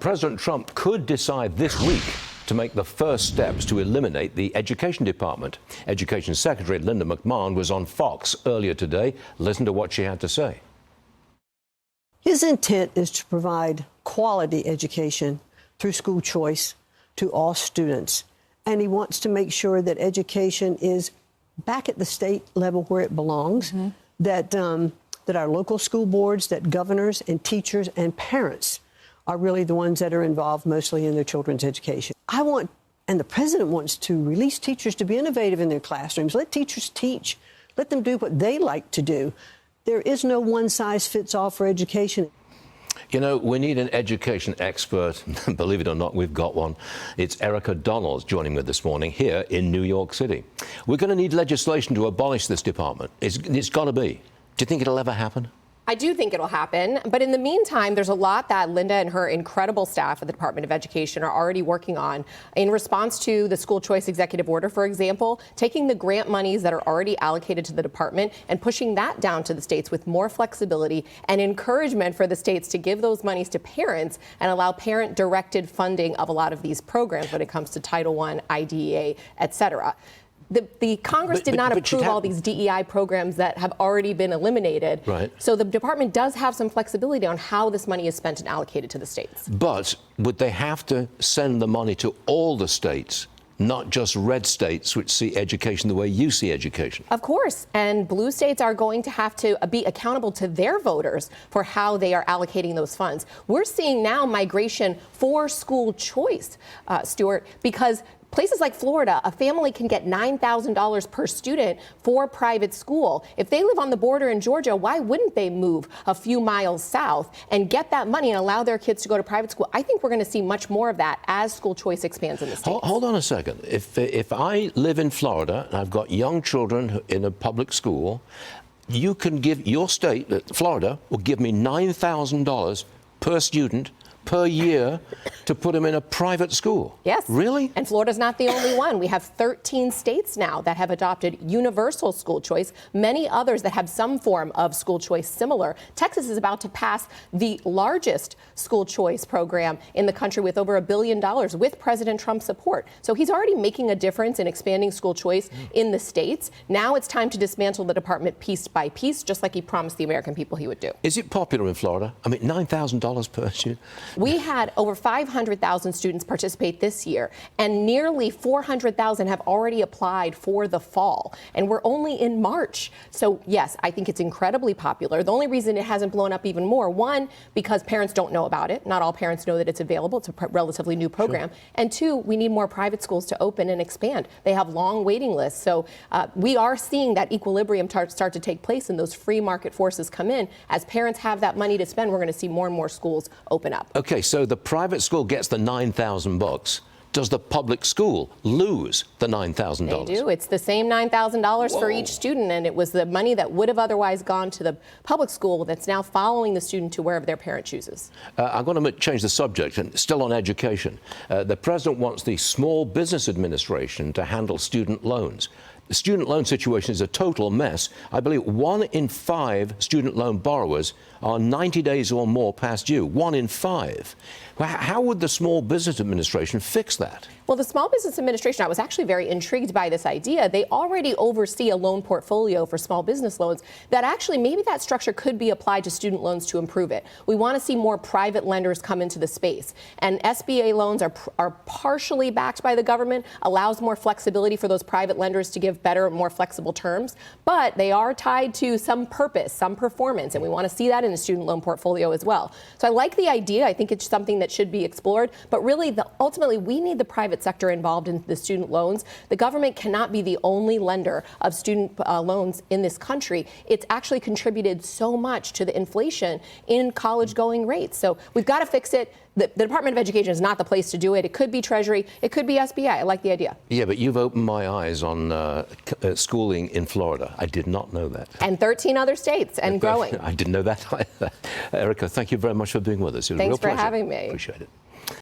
President Trump could decide this week to make the first steps to eliminate the Education Department. Education Secretary Linda McMahon was on Fox earlier today. Listen to what she had to say. His intent is to provide quality education through school choice to all students. And he wants to make sure that education is back at the state level where it belongs, that our local school boards, that governors and teachers and parents are really the ones that are involved mostly in their children's education. And the president wants to release teachers to be innovative in their classrooms. Let teachers teach. Let them do what they like to do. There is no one-size-fits-all for education. You know, we need an education expert. Believe it or not, we've got one. It's Erika Donalds joining me this morning here in New York City. We're going to need legislation to abolish this department. It's got to be. Do you think it'll ever happen? I do think it'll happen. But in the meantime, there's a lot that Linda and her incredible staff at the Department of Education are already working on in response to the school choice executive order, for example, taking the grant monies that are already allocated to the department and pushing that down to the states with more flexibility and encouragement for the states to give those monies to parents and allow parent-directed funding of a lot of these programs when it comes to Title I, IDEA, et cetera. The Congress did not approve all these DEI programs that have already been eliminated. Right. So the department does have some flexibility on how this money is spent and allocated to the states. But would they have to send the money to all the states, not just red states which see education the way you see education? Of course. And blue states are going to have to be accountable to their voters for how they are allocating those funds. We're seeing now migration for school choice, Stuart, because places like Florida, a family can get $9,000 per student for private school. If they live on the border in Georgia, why wouldn't they move a few miles south and get that money and allow their kids to go to private school? I think we're going to see much more of that as school choice expands in the states. Hold on a second. If I live in Florida and I've got young children in a public school, you can give your state, Florida, will give me $9,000 per student per year to put them in a private school. Yes. Really? And Florida's not the only one. We have 13 states now that have adopted universal school choice, many others that have some form of school choice similar. Texas is about to pass the largest school choice program in the country with over $1 billion with President Trump's support. So he's already making a difference in expanding school choice in the states. Now it's time to dismantle the department piece by piece, just like he promised the American people he would do. Is it popular in Florida? I mean, $9,000 per student? We had over 500,000 students participate this year, and nearly 400,000 have already applied for the fall. And we're only in March. So, yes, I think it's incredibly popular. The only reason it hasn't blown up even more, one, because parents don't know about it. Not all parents know that it's available. It's a relatively new program. Sure. And two, we need more private schools to open and expand. They have long waiting lists. So we are seeing that equilibrium start to take place and those free market forces come in. As parents have that money to spend, we're going to see more and more schools open up. Okay, so the private school gets the $9,000. Does the public school lose the $9,000? They do. It's the same $9,000 for each student, and it was the money that would have otherwise gone to the public school that's now following the student to wherever their parent chooses. I'm going to change the subject, and still on education. The president wants the Small Business Administration to handle student loans. The student loan situation is a total mess. I believe 1 in 5 student loan borrowers are 90 days or more past due. 1 in 5. How would the Small Business Administration fix that? Well, the Small Business Administration, I was actually very intrigued by this idea. They already oversee a loan portfolio for small business loans that actually maybe that structure could be applied to student loans to improve it. We want to see more private lenders come into the space. And SBA loans are partially backed by the government, allows more flexibility for those private lenders to give better, more flexible terms. But they are tied to some purpose, some performance, and we want to see that in the student loan portfolio as well. So I like the idea. I think it's something that should be explored. But really, ultimately, we need the private sector involved in the student loans. The government cannot be the only lender of student loans in this country. It's actually contributed so much to the inflation in college-going rates. So we've got to fix it. The Department of Education is not the place to do it. It could be Treasury. It could be SBA. I like the idea. Yeah, but you've opened my eyes on schooling in Florida. I did not know that. And 13 other states and growing. I didn't know that either. Erika, thank you very much for being with us. It was a real Thanks for pleasure. having me. Appreciate it.